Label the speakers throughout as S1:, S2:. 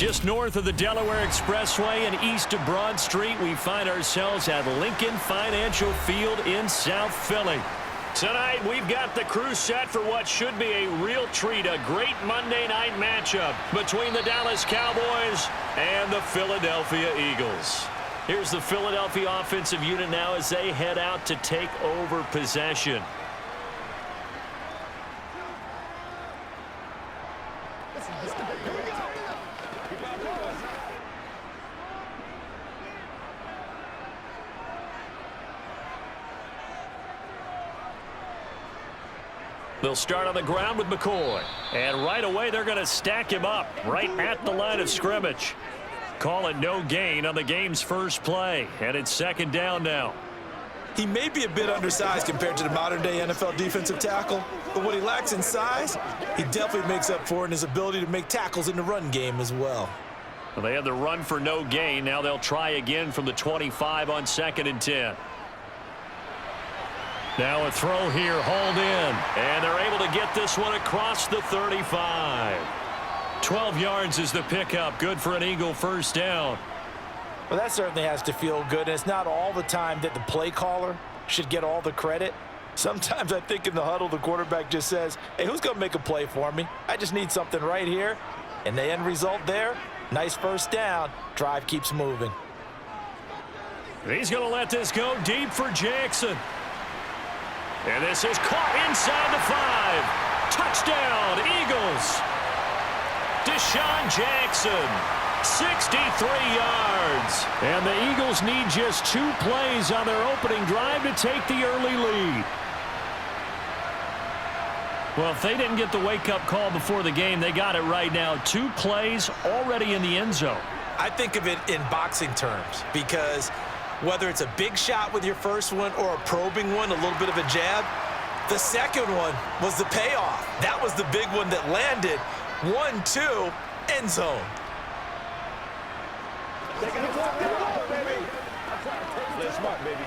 S1: Just north of the Delaware Expressway and east of Broad Street, we find ourselves at Lincoln Financial Field in South Philly. Tonight, we've got the crew set for what should be a real treat, a great Monday night matchup between the Dallas Cowboys and the Philadelphia Eagles. Here's the Philadelphia offensive unit now as they head out to take over possession. They'll start on the ground with McCoy. And right away, they're going to stack him up right at the line of scrimmage. Call it no gain on the game's first play. And it's second down now.
S2: He may be a bit undersized compared to the modern-day NFL defensive tackle, but what he lacks in size, he definitely makes up for in his ability to make tackles in the run game as well.
S1: Well, they had the run for no gain. Now they'll try again from the 25 on 2nd and 10. Now a throw here, hauled in, and they're able to get this one across the 35. 12 yards is the pickup, good for an Eagle first down.
S2: Well, that certainly has to feel good, and it's not all the time that the play caller should get all the credit. Sometimes I think in the huddle, the quarterback just says, hey, who's going to make a play for me? I just need something right here. And the end result there, nice first down. Drive keeps moving.
S1: He's going to let this go deep for Jackson. And this is caught inside the 5. Touchdown, Eagles. Deshaun Jackson, 63 yards. And the Eagles need just 2 plays on their opening drive to take the early lead. Well, if they didn't get the wake-up call before the game, they got it right now. 2 plays already in the end zone.
S2: I think of it in boxing terms because whether it's a big shot with your first one or a probing one, a little bit of a jab, the second one was the payoff. That was the big one that landed. 1-2, end zone.
S3: Play smart, baby.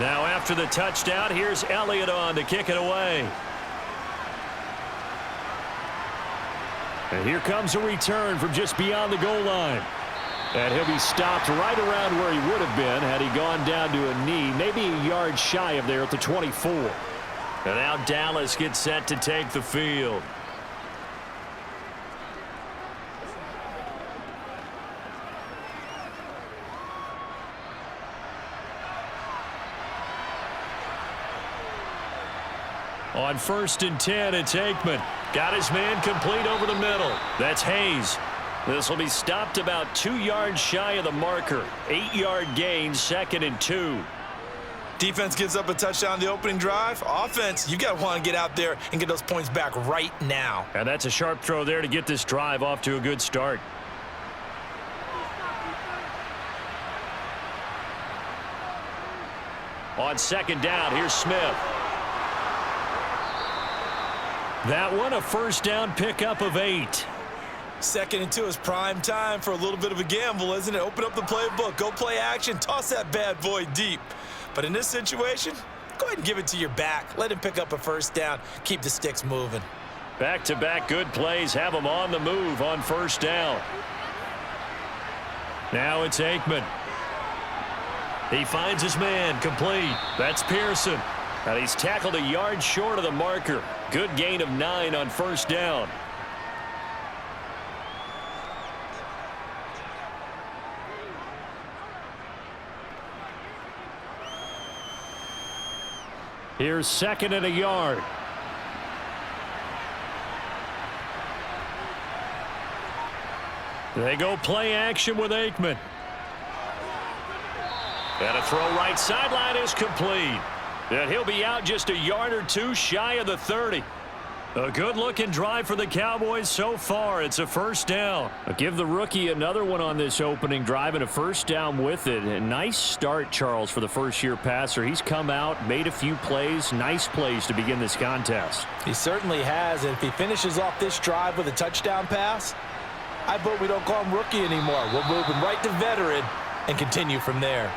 S1: Now after the touchdown, here's Elliott on to kick it away. And here comes a return from just beyond the goal line. And he'll be stopped right around where he would have been had he gone down to a knee, maybe a yard shy of there at the 24. And now Dallas gets set to take the field. On 1st and 10, it's Aikman. Got his man complete over the middle. That's Hayes. This will be stopped about 2 yards shy of the marker. 8-yard gain, 2nd and 2.
S2: Defense gives up a touchdown on the opening drive. Offense, you got to want to get out there and get those points back right now.
S1: And that's a sharp throw there to get this drive off to a good start. On 2nd down, here's Smith. That one, a first down pickup of 8.
S2: 2nd and 2 is prime time for a little bit of a gamble, isn't it? Open up the playbook, go play action, toss that bad boy deep. But in this situation, go ahead and give it to your back. Let him pick up a first down, keep the sticks moving.
S1: Back-to-back good plays have him on the move on 1st down. Now it's Aikman. He finds his man complete. That's Pearson. And he's tackled a yard short of the marker. Good gain of 9 on 1st down. Here's 2nd and a yard. They go play action with Aikman. And a throw right sideline is complete. And he'll be out just a yard or two shy of the 30. A good-looking drive for the Cowboys so far. It's a first down. Give the rookie another one on this opening drive and a first down with it. A nice start, Charles, for the first-year passer. He's come out, made a few plays, nice plays to begin this contest.
S2: He certainly has, and if he finishes off this drive with a touchdown pass, I vote we don't call him rookie anymore. We'll move him right to veteran and continue from there.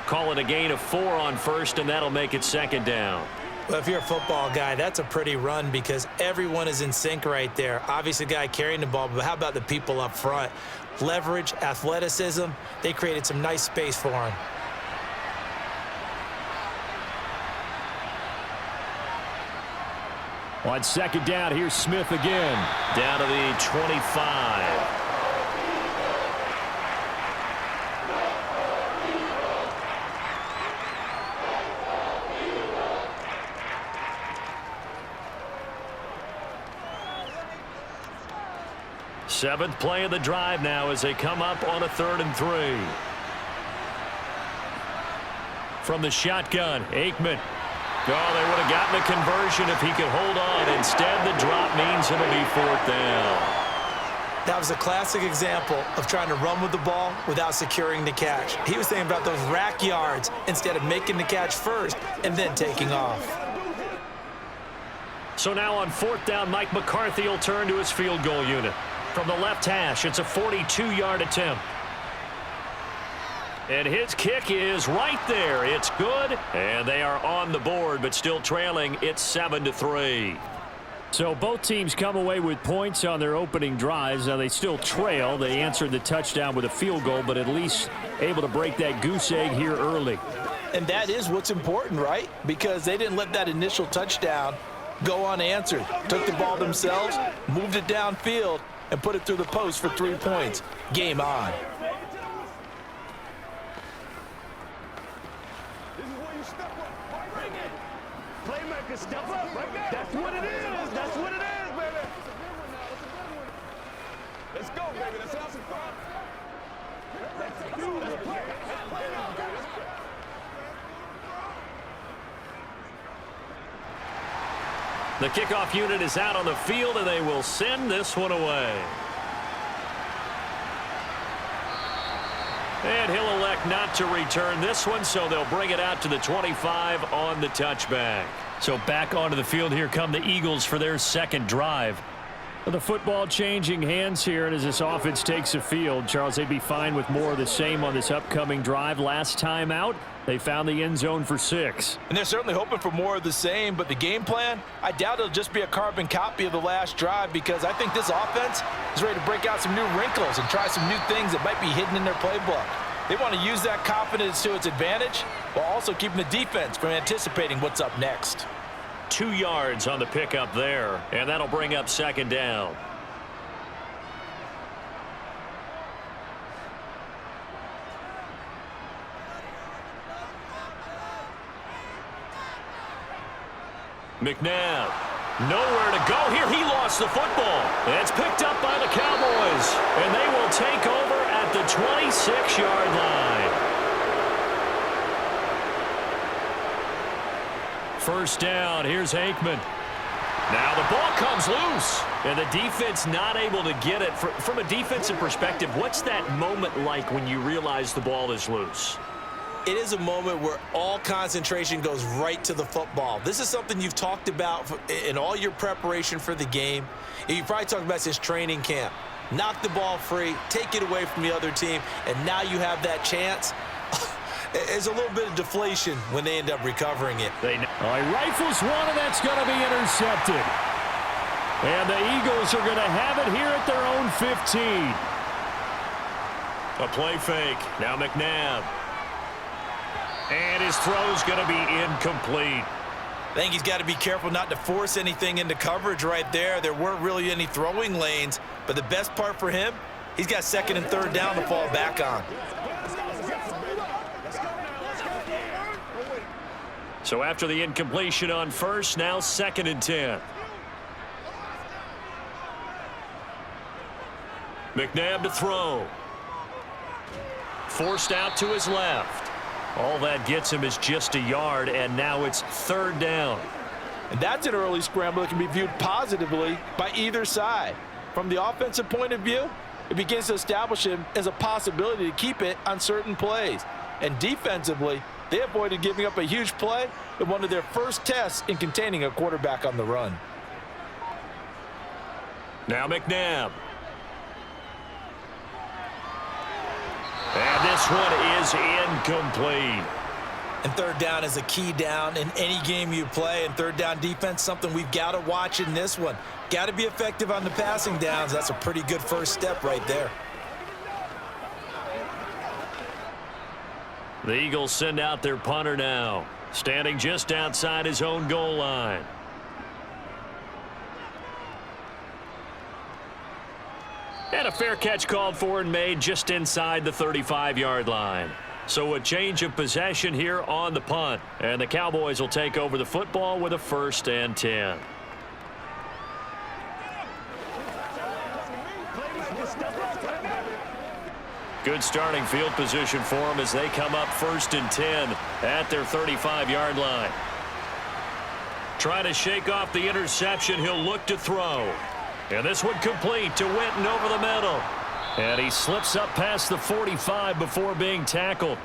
S1: Call it a gain of 4 on first, and that'll make it second down.
S4: Well, if you're a football guy, that's a pretty run because everyone is in sync right there. Obviously, the guy carrying the ball, but how about the people up front? Leverage, athleticism, they created some nice space for him.
S1: On second down, here's Smith again. Down to the 25. Seventh play of the drive now as they come up on a 3rd and 3. From the shotgun, Aikman. Oh, they would have gotten the conversion if he could hold on. Instead, the drop means it'll be 4th down.
S4: That was a classic example of trying to run with the ball without securing the catch. He was thinking about those rack yards instead of making the catch first and then taking off.
S1: So now on 4th down, Mike McCarthy will turn to his field goal unit. From the left hash, it's a 42-yard attempt. And his kick is right there. It's good, and they are on the board, but still trailing. It's 7-3. So both teams come away with points on their opening drives. Now they still trail. They answered the touchdown with a field goal, but at least able to break that goose egg here early.
S2: And that is what's important, right? Because they didn't let that initial touchdown go unanswered. Took the ball themselves, moved it downfield, and put it through the post for 3 points. Game on.
S3: This is where you step up. Bring it. Playmaker, step up. Right there. That's what it is. That's what it is, baby. Let's go, baby. Let's have some fun. Let's do it. Let's play. Let's play now, baby. Let's go.
S1: The kickoff unit is out on the field, and they will send this one away. And he'll elect not to return this one, so they'll bring it out to the 25 on the touchback. So back onto the field, here come the Eagles for their second drive. The football changing hands here, and as this offense takes the field, Charles, they'd be fine with more of the same on this upcoming drive. Last time out, they found the end zone for 6.
S2: And they're certainly hoping for more of the same, but the game plan, I doubt it'll just be a carbon copy of the last drive because I think this offense is ready to break out some new wrinkles and try some new things that might be hidden in their playbook. They want to use that confidence to its advantage while also keeping the defense from anticipating what's up next.
S1: 2 yards on the pickup there, and that'll bring up second down. McNabb, nowhere to go here. He lost the football. And it's picked up by the Cowboys, and they will take over at the 26-yard line. First down, here's Aikman. Now the ball comes loose, and the defense not able to get it. From a defensive perspective, what's that moment like when you realize the ball is loose?
S4: It is a moment where all concentration goes right to the football. This is something you've talked about in all your preparation for the game. And you probably talked about this training camp. Knock the ball free, take it away from the other team, and now you have that chance. There's a little bit of deflation when they end up recovering it.
S1: He rifles one, and that's going to be intercepted. And the Eagles are going to have it here at their own 15. A play fake. Now McNabb. And his throw's going to be incomplete.
S4: I think he's got to be careful not to force anything into coverage right there. There weren't really any throwing lanes, but the best part for him, he's got second and third down to fall back on.
S1: So after the incompletion on first, now second and 10. McNabb to throw. Forced out to his left. All that gets him is just a yard, and now it's third down.
S2: And that's an early scramble that can be viewed positively by either side. From the offensive point of view, it begins to establish him as a possibility to keep it on certain plays. And defensively, they avoided giving up a huge play in one of their first tests in containing a quarterback on the run.
S1: Now McNabb. And this one is incomplete.
S4: And third down is a key down in any game you play. And third down defense, something we've got to watch in this one. Got to be effective on the passing downs. That's a pretty good first step right there.
S1: The Eagles send out their punter now, standing just outside his own goal line. And a fair catch called for and made just inside the 35-yard line. So a change of possession here on the punt. And the Cowboys will take over the football with a 1st and 10. Good starting field position for them as they come up 1st and 10 at their 35-yard line. Trying to shake off the interception, he'll look to throw. And this one complete to Winton over the middle. And he slips up past the 45 before being tackled.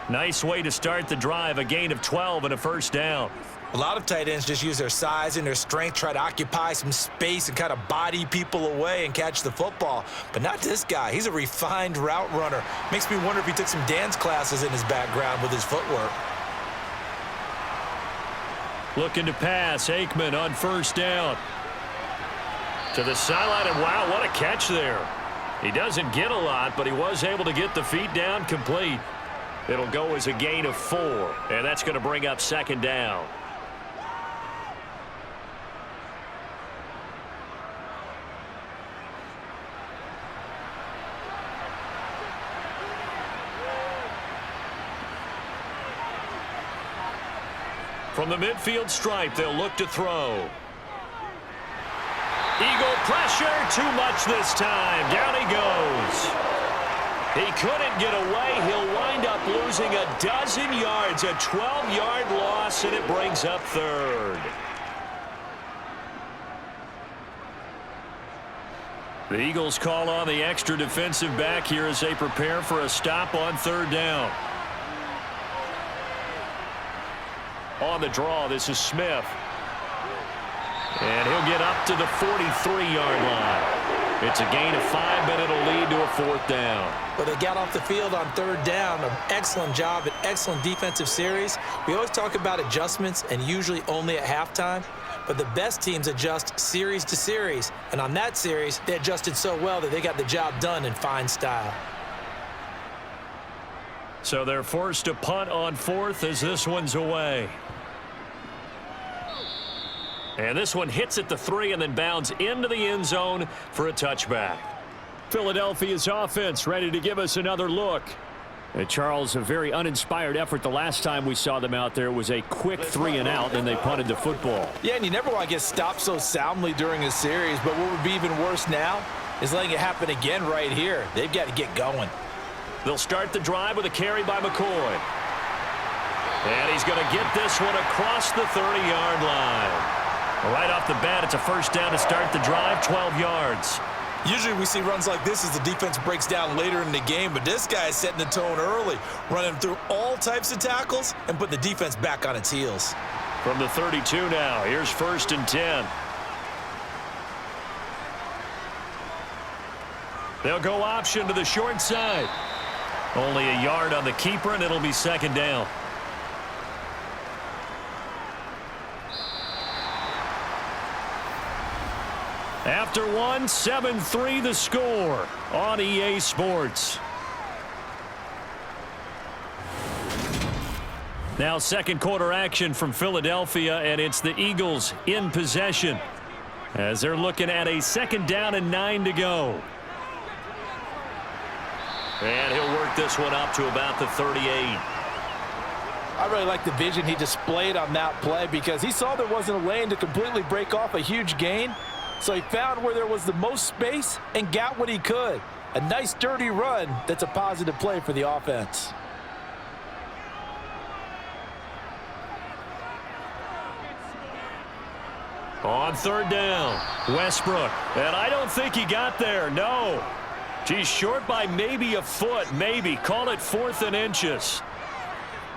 S1: Nice way to start the drive, a gain of 12 and a 1st down.
S4: A lot of tight ends just use their size and their strength, try to occupy some space and kind of body people away and catch the football. But not this guy. He's a refined route runner. Makes me wonder if he took some dance classes in his background with his footwork.
S1: Looking to pass, Aikman on 1st down. To the sideline, and wow, what a catch there. He doesn't get a lot, but he was able to get the feet down complete. It'll go as a gain of 4, and that's going to bring up 2nd down. From the midfield stripe, they'll look to throw. Eagle pressure, too much this time. Down he goes. He couldn't get away. He'll wind up losing a dozen yards, a 12-yard loss, and it brings up 3rd. The Eagles call on the extra defensive back here as they prepare for a stop on 3rd down. On the draw, this is Smith. And he'll get up to the 43-yard line. It's a gain of 5, but it'll lead to a 4th down.
S4: But they got off the field on 3rd down. An excellent job, an excellent defensive series. We always talk about adjustments, and usually only at halftime. But the best teams adjust series to series. And on that series, they adjusted so well that they got the job done in fine style.
S1: So they're forced to punt on 4th as this one's away. And this one hits at the 3 and then bounds into the end zone for a touchback. Philadelphia's offense ready to give us another look. Charles, a very uninspired effort the last time we saw them out there. It was a quick 3 and out, then they punted the football.
S2: Yeah, and you never want to get stopped so soundly during a series, but what would be even worse now is letting it happen again right here. They've got to get going.
S1: They'll start the drive with a carry by McCoy. And he's going to get this one across the 30-yard line. Right off the bat, it's a 1st down to start the drive, 12 yards.
S4: Usually we see runs like this as the defense breaks down later in the game, but this guy is setting the tone early, running through all types of tackles and putting the defense back on its heels.
S1: From the 32 now, here's 1st and 10. They'll go option to the short side. Only a yard on the keeper, and it'll be 2nd down. After 1, 7-3 the score on EA Sports. Now 2nd quarter action from Philadelphia, and it's the Eagles in possession as they're looking at a 2nd down and 9 to go. And he'll work this one up to about the 38.
S2: I really like the vision he displayed on that play because he saw there wasn't a lane to completely break off a huge gain. So he found where there was the most space and got what he could. A nice dirty run that's a positive play for the offense.
S1: On third down, Westbrook. And I don't think he got there, no. He's short by maybe a foot, maybe. Call it 4th and inches.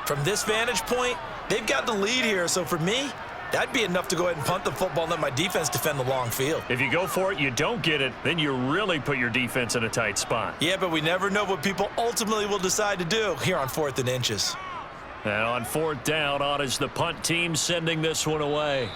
S4: From this vantage point, they've got the lead here. So for me, that'd be enough to go ahead and punt the football and let my defense defend the long field.
S1: If you go for it, you don't get it, then you really put your defense in a tight spot.
S4: Yeah, but we never know what people ultimately will decide to do here on 4th and inches.
S1: And on 4th down, on is the punt team sending this one away.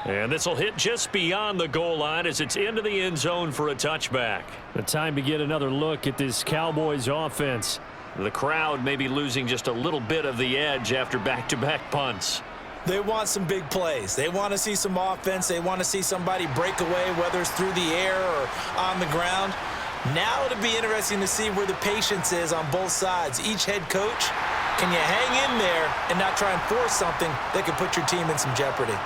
S1: And this will hit just beyond the goal line as it's into the end zone for a touchback. The time to get another look at this Cowboys offense. The crowd may be losing just a little bit of the edge after back-to-back punts.
S4: They want some big plays. They want to see some offense. They want to see somebody break away, whether it's through the air or on the ground. Now it'll be interesting to see where the patience is on both sides. Each head coach, can you hang in there and not try and force something that could put your team in some jeopardy?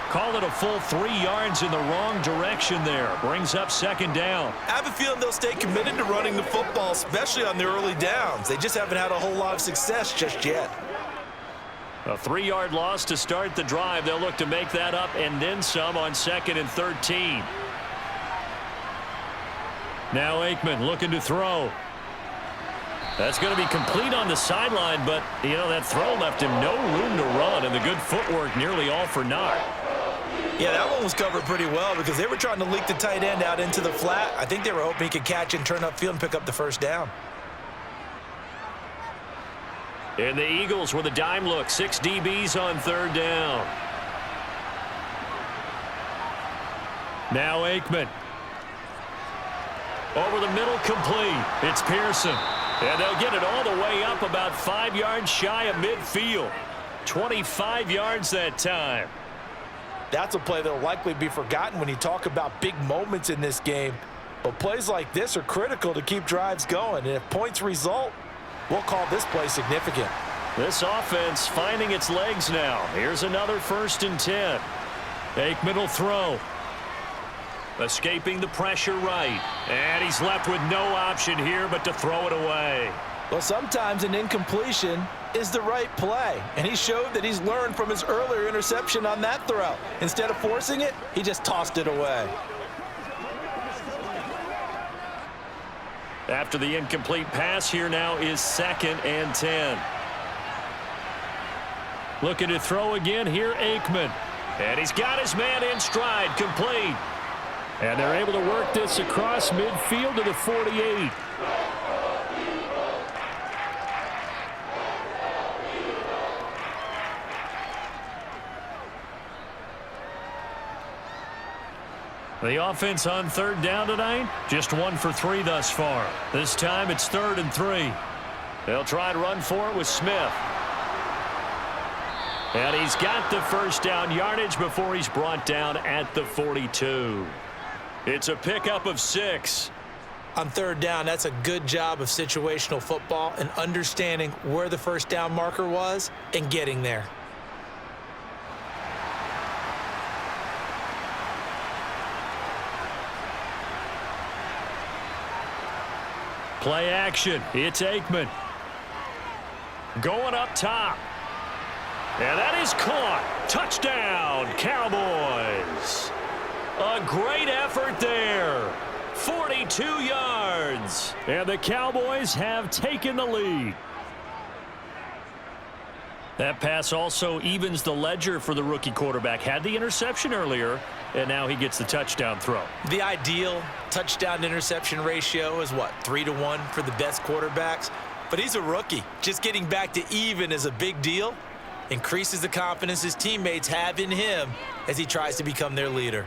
S1: Call it a full 3 yards in the wrong direction there. Brings up 2nd down.
S4: I have a feeling they'll stay committed to running the football, especially on their early downs. They just haven't had a whole lot of success just yet.
S1: A 3-yard loss to start the drive. They'll look to make that up and then some on 2nd and 13. Now Aikman looking to throw. That's going to be complete on the sideline, but, you know, that throw left him no room to run, and the good footwork nearly all for naught.
S4: Yeah, that one was covered pretty well because they were trying to leak the tight end out into the flat. I think they were hoping he could catch and turn upfield and pick up the 1st down.
S1: And the Eagles with a dime look. 6 DBs on 3rd down. Now Aikman. Over the middle, complete. It's Pearson. And they'll get it all the way up about 5 yards shy of midfield. 25 yards that time.
S2: That's a play that will likely be forgotten when you talk about big moments in this game. But plays like this are critical to keep drives going. And if points result, we'll call this play significant.
S1: This offense finding its legs now. Here's another 1st and 10. Aikman will throw. Escaping the pressure right. And he's left with no option here but to throw it away.
S2: Well, sometimes an incompletion is the right play. And he showed that he's learned from his earlier interception on that throw. Instead of forcing it, he just tossed it away.
S1: After the incomplete pass, here now is 2nd and 10. Looking to throw again here, Aikman. And he's got his man in stride, complete. And they're able to work this across midfield to the 48. The offense on 3rd down tonight, just 1 for 3 thus far. This time it's 3rd and 3. They'll try and run for it with Smith. And he's got the 1st down yardage before he's brought down at the 42. It's a pickup of 6.
S4: On 3rd down, that's a good job of situational football and understanding where the 1st down marker was and getting there.
S1: Play action. It's Aikman. Going up top. And that is caught. Touchdown, Cowboys. A great effort there. 42 yards. And the Cowboys have taken the lead. That pass also evens the ledger for the rookie quarterback. Had the interception earlier, and now he gets the touchdown throw.
S4: The ideal touchdown-interception ratio is, what, 3-to-1 for the best quarterbacks? But he's a rookie. Just getting back to even is a big deal. Increases the confidence his teammates have in him as he tries to become their leader.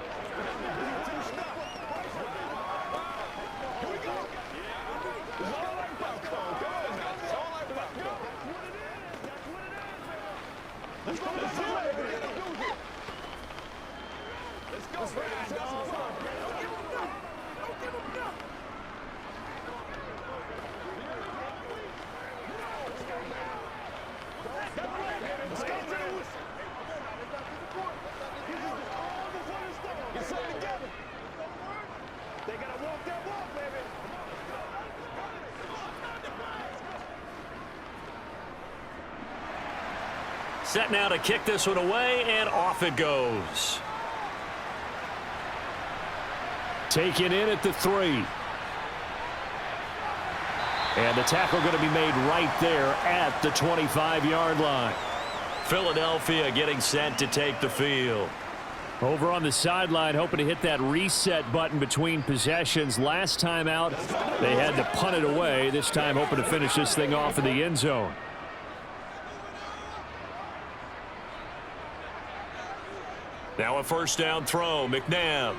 S1: Set now to kick this one away, and off it goes. Taken in at the 3. And the tackle going to be made right there at the 25-yard line. Philadelphia getting set to take the field. Over on the sideline, hoping to hit that reset button between possessions. Last time out, they had to punt it away. This time, hoping to finish this thing off in the end zone. Now a first down throw, McNabb.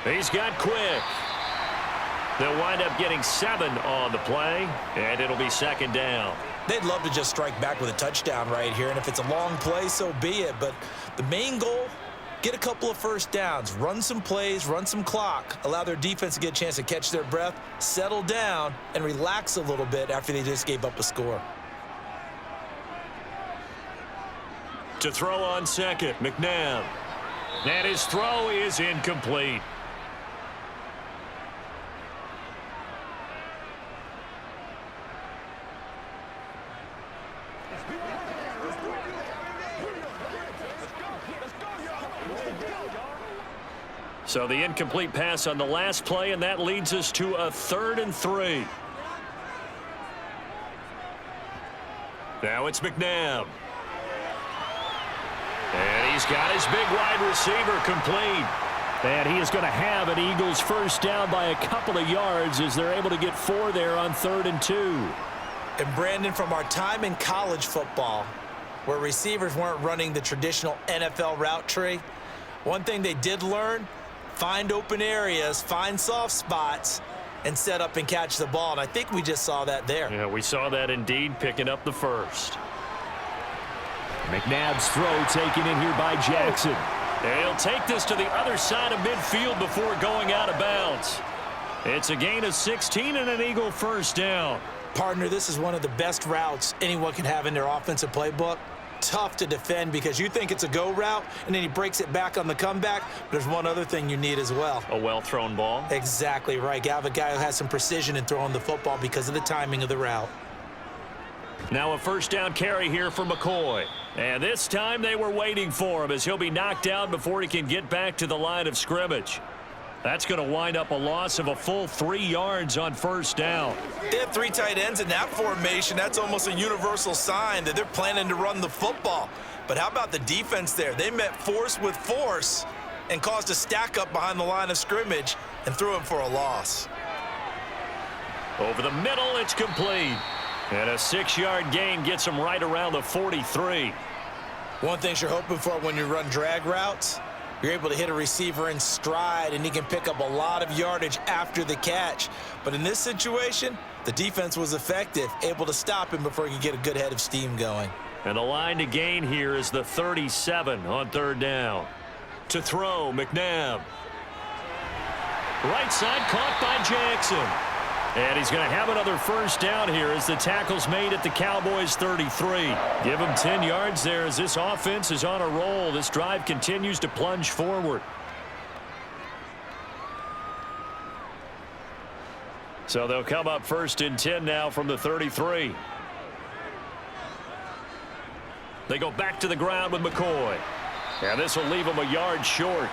S1: He's got Quick. They'll wind up getting 7 on the play, and it'll be second down.
S4: They'd love to just strike back with a touchdown right here, and if it's a long play, so be it. But the main goal, get a couple of first downs, run some plays, run some clock, allow their defense to get a chance to catch their breath, settle down, and relax a little bit after they just gave up a score.
S1: To throw on second, McNabb. And his throw is incomplete. So the incomplete pass on the last play, and that leads us to a 3rd and 3. Now it's McNabb. And he's got his big wide receiver complete. And he is going to have an Eagles first down by a couple of yards as they're able to get 4 there on 3rd and 2.
S4: And Brandon, from our time in college football, where receivers weren't running the traditional NFL route tree, one thing they did learn, find open areas, find soft spots, and set up and catch the ball. And I think we just saw that there.
S1: Yeah, we saw that indeed, picking up the first. McNabb's throw taken in here by Jackson. And he'll take this to the other side of midfield before going out of bounds. It's a gain of 16 and an Eagle first down.
S4: Partner, this is one of the best routes anyone can have in their offensive playbook. Tough to defend because you think it's a go route, and then he breaks it back on the comeback. But there's one other thing you need as well.
S1: A well-thrown ball.
S4: Exactly right. You have a guy who has some precision in throwing the football because of the timing of the route.
S1: Now a first down carry here for McCoy. And this time they were waiting for him as he'll be knocked down before he can get back to the line of scrimmage. That's going to wind up a loss of a full 3 yards on first down.
S4: They have 3 tight ends in that formation. That's almost a universal sign that they're planning to run the football. But how about the defense there? They met force with force and caused a stack up behind the line of scrimmage and threw him for a loss.
S1: Over the middle, it's complete. And a 6-yard gain gets him right around the 43.
S4: One thing you're hoping for when you run drag routes, you're able to hit a receiver in stride, and he can pick up a lot of yardage after the catch. But in this situation, the defense was effective, able to stop him before he could get a good head of steam going.
S1: And the line to gain here is the 37 on 3rd down. To throw, McNabb. Right side caught by Jackson. And he's going to have another first down here as the tackle's made at the Cowboys 33. Give him 10 yards there as this offense is on a roll. This drive continues to plunge forward. So they'll come up 1st and 10 now from the 33. They go back to the ground with McCoy. And this will leave him a yard short.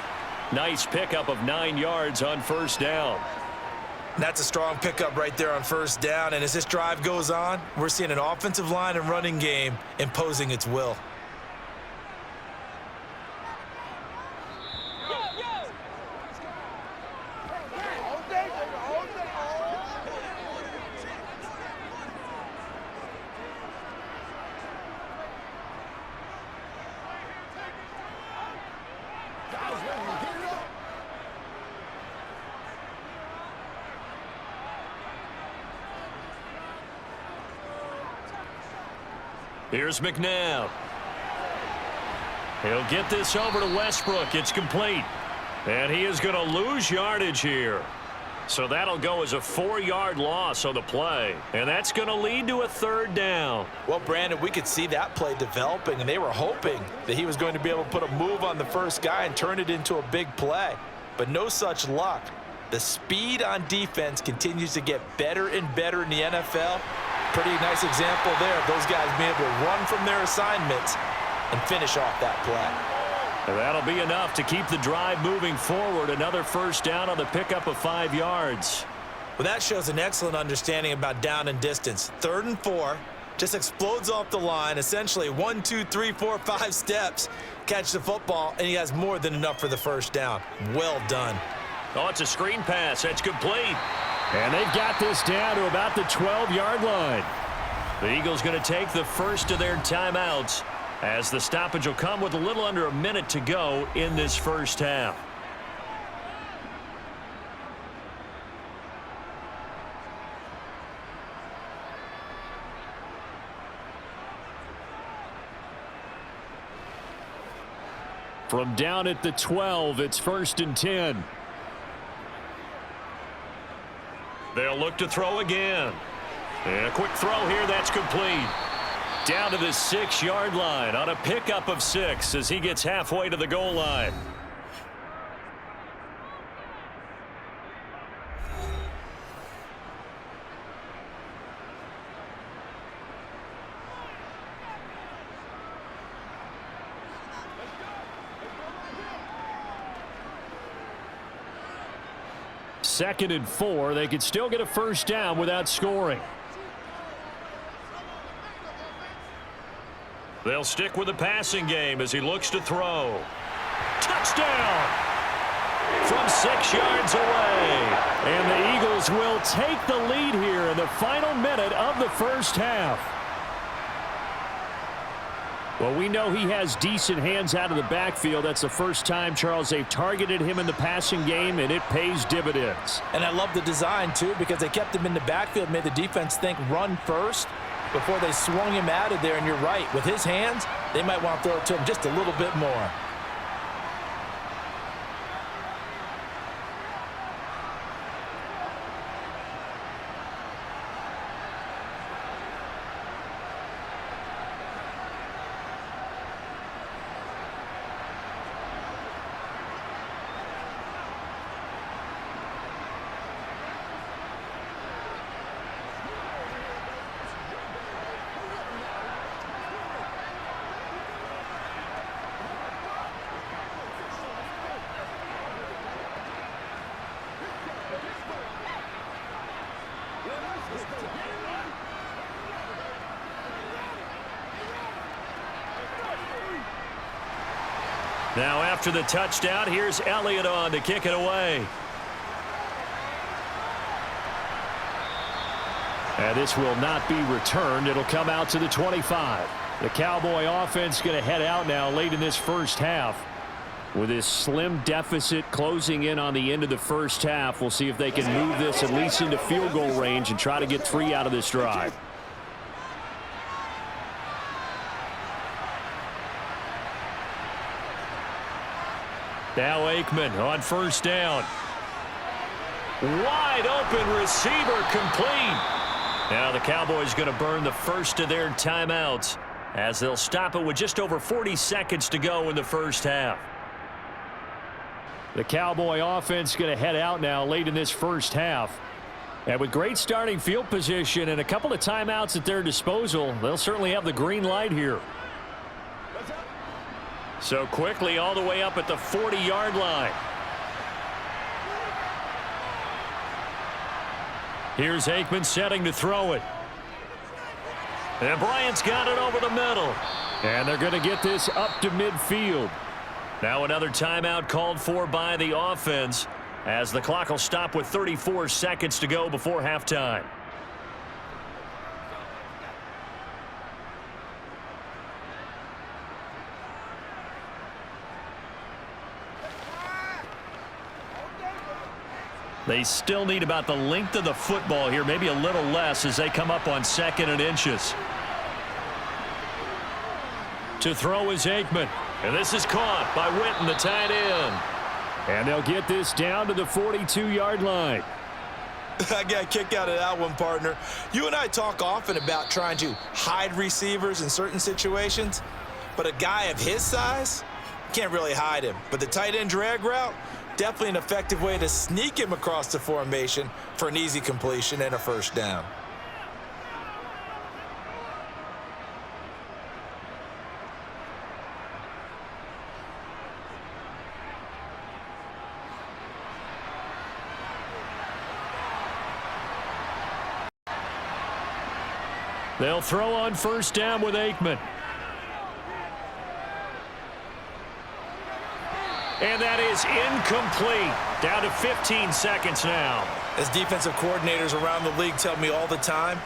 S1: Nice pickup of 9 yards on first down.
S4: That's a strong pickup right there on first down. And as this drive goes on, we're seeing an offensive line and running game imposing its will.
S1: Here's McNabb. He'll get this over to Westbrook. It's complete. And he is going to lose yardage here. So that'll go as a 4-yard loss on the play. And that's going to lead to a 3rd down.
S2: Well, Brandon, we could see that play developing, and they were hoping that he was going to be able to put a move on the first guy and turn it into a big play. But no such luck. The speed on defense continues to get better and better in the NFL. Pretty nice example there of those guys being able to run from their assignments and finish off that play.
S1: And that'll be enough to keep the drive moving forward. Another first down on the pickup of 5 yards.
S4: Well, that shows an excellent understanding about down and distance. 3rd and 4, just explodes off the line. Essentially 1, 2, 3, 4, 5 steps, catch the football, and he has more than enough for the first down. Well done.
S1: Oh, it's a screen pass. That's complete. And they've got this down to about the 12-yard line. The Eagles going to take the first of their timeouts as the stoppage will come with a little under a minute to go in this first half. From down at the 12, it's 1st and 10. They'll look to throw again. And a quick throw here, that's complete. Down to the 6-yard line on a pickup of 6 as he gets halfway to the goal line. Second and 4. They could still get a first down without scoring. They'll stick with the passing game as he looks to throw. Touchdown! From 6 yards away. And the Eagles will take the lead here in the final minute of the first half. Well, we know he has decent hands out of the backfield. That's the first time, Charles, they've targeted him in the passing game, and it pays dividends.
S2: And I love the design, too, because they kept him in the backfield, made the defense think run first before they swung him out of there. And you're right, with his hands, they might want to throw it to him just a little bit more.
S1: Now after the touchdown, here's Elliott on to kick it away. And this will not be returned. It'll come out to the 25. The Cowboy offense going to head out now late in this first half. With this slim deficit closing in on the end of the first half, we'll see if they can move this at least into field goal range and try to get 3 out of this drive. Now Aikman on first down. Wide open receiver complete. Now the Cowboys going to burn the first of their timeouts as they'll stop it with just over 40 seconds to go in the first half. The Cowboy offense going to head out now late in this first half. And with great starting field position and a couple of timeouts at their disposal, they'll certainly have the green light here. So quickly all the way up at the 40-yard line. Here's Aikman setting to throw it. And Bryant's got it over the middle. And they're going to get this up to midfield. Now another timeout called for by the offense as the clock will stop with 34 seconds to go before halftime. They still need about the length of the football here, maybe a little less as they come up on 2nd and inches. To throw is Aikman. And this is caught by Witten, the tight end. And they'll get this down to the 42-yard line.
S4: I got a kick out of that one, partner. You and I talk often about trying to hide receivers in certain situations, but a guy of his size can't really hide him. But the tight end drag route, definitely an effective way to sneak him across the formation for an easy completion and a first down.
S1: They'll throw on first down with Aikman. And that is incomplete. Down to 15 seconds now.
S4: As defensive coordinators around the league tell me all the time,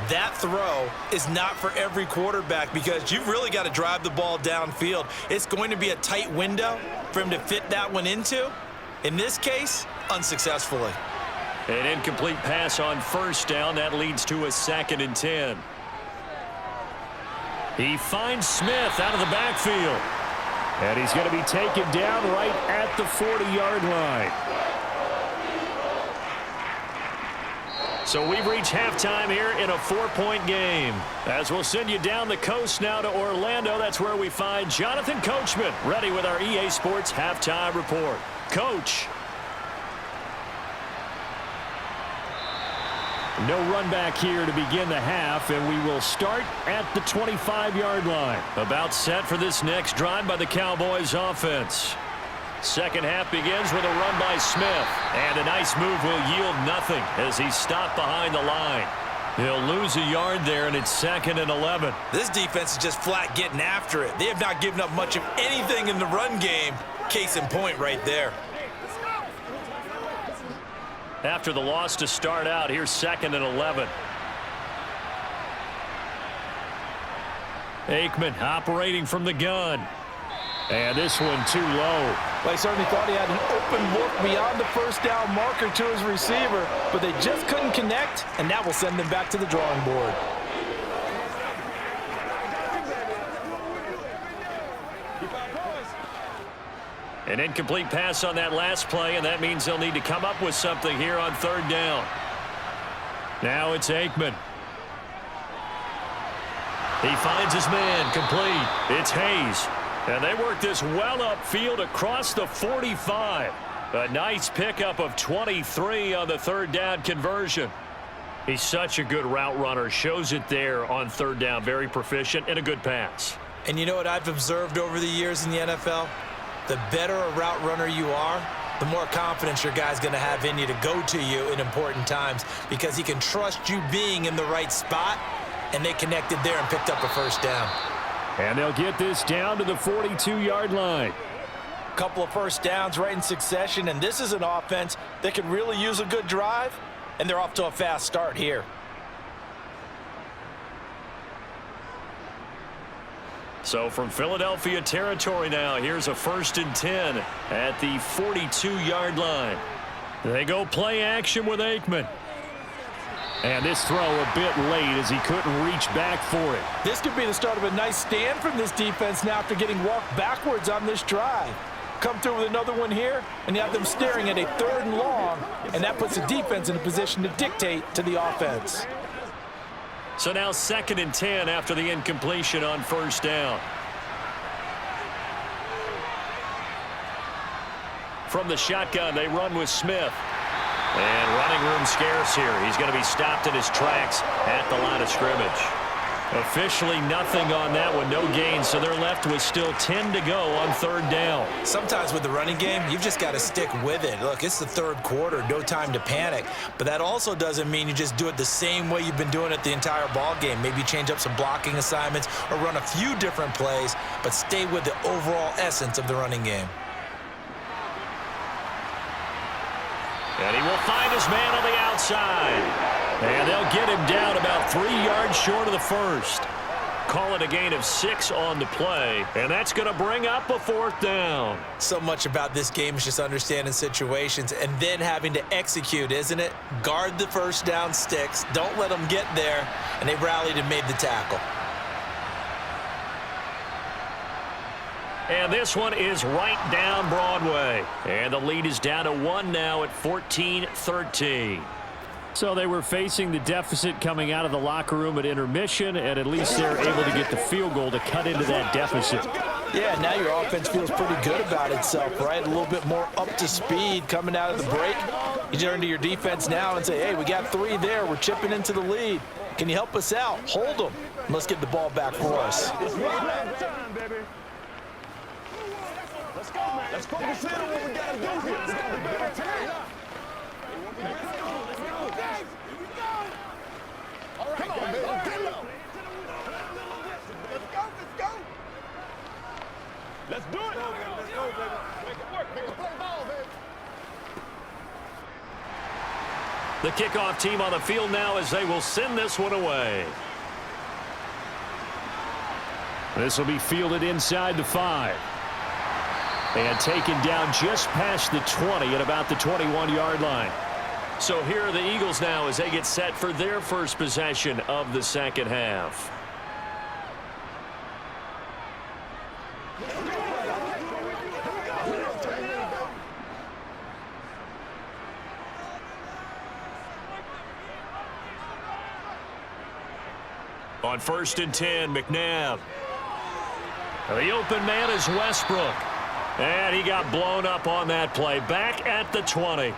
S4: that throw is not for every quarterback because you've really got to drive the ball downfield. It's going to be a tight window for him to fit that one into. In this case, unsuccessfully.
S1: An incomplete pass on first down. That leads to a 2nd and 10. He finds Smith out of the backfield. And he's going to be taken down right at the 40-yard line. So we've reached halftime here in a 4-point game. As we'll send you down the coast now to Orlando, that's where we find Jonathan Coachman ready with our EA Sports halftime report. Coach. No run back here to begin the half, and we will start at the 25-yard line. About set for this next drive by the Cowboys offense. Second half begins with a run by Smith, and a nice move will yield nothing as he's stopped behind the line. He'll lose a yard there, and it's 2nd and 11.
S4: This defense is just flat getting after it. They have not given up much of anything in the run game. Case in point right there.
S1: After the loss to start out, here's 2nd and 11. Aikman operating from the gun. And this one too low.
S2: Well, he certainly thought he had an open look beyond the first down marker to his receiver, but they just couldn't connect, and that will send them back to the drawing board.
S1: An incomplete pass on that last play, and that means they'll need to come up with something here on 3rd down. Now it's Aikman. He finds his man, complete. It's Hayes. And they work this well upfield across the 45. A nice pickup of 23 on the 3rd down conversion. He's such a good route runner. Shows it there on 3rd down. Very proficient and a good pass.
S4: And you know what I've observed over the years in the NFL? The better a route runner you are, the more confidence your guy's going to have in you to go to you in important times because he can trust you being in the right spot, and they connected there and picked up a first down.
S1: And they'll get this down to the 42-yard line.
S2: A couple of first downs right in succession, and this is an offense that could really use a good drive, and they're off to a fast start here.
S1: So from Philadelphia territory now, here's a 1st and 10 at the 42-yard line. They go play action with Aikman. And this throw a bit late as he couldn't reach back for it.
S2: This could be the start of a nice stand from this defense now after getting walked backwards on this drive. Come through with another one here, and you have them staring at a 3rd and long, and that puts the defense in a position to dictate to the offense.
S1: So now 2nd and 10 after the incompletion on first down. From the shotgun, they run with Smith. And running room scarce here. He's going to be stopped in his tracks at the line of scrimmage. Officially nothing on that one, no gain, so they're left with still 10 to go on 3rd down.
S4: Sometimes with the running game, you've just got to stick with it. Look, it's the 3rd quarter, no time to panic. But that also doesn't mean you just do it the same way you've been doing it the entire ball game. Maybe change up some blocking assignments or run a few different plays, but stay with the overall essence of the running game.
S1: And he will find his man on the outside. And they'll get him down about 3 yards short of the first. Call it a gain of 6 on the play. And that's going to bring up a 4th down.
S4: So much about this game is just understanding situations and then having to execute, isn't it? Guard the first down sticks. Don't let them get there. And they rallied and made the tackle.
S1: And this one is right down Broadway. And the lead is down to 1 now at 14-13. So they were facing the deficit coming out of the locker room at intermission, and at least they're able to get the field goal to cut into that deficit.
S2: Yeah, now your offense feels pretty good about itself, right? A little bit more up to speed coming out of the break. You turn to your defense now and say, hey, we got 3 there. We're chipping into the lead. Can you help us out? Hold them. Let's get the ball back for us.
S3: Let's focus in on what we got to do here. We got to get our time. All right, come on, man. Let's go. Let's do it. Let's go, baby. Make it work. Make it play ball, baby.
S1: The kickoff team on the field now as they will send this one away. This will be fielded inside the 5. And taken down just past the 20 at about the 21-yard line. So here are the Eagles now as they get set for their first possession of the second half. On 1st and 10, McNabb. The open man is Westbrook. And he got blown up on that play. Back at the 20.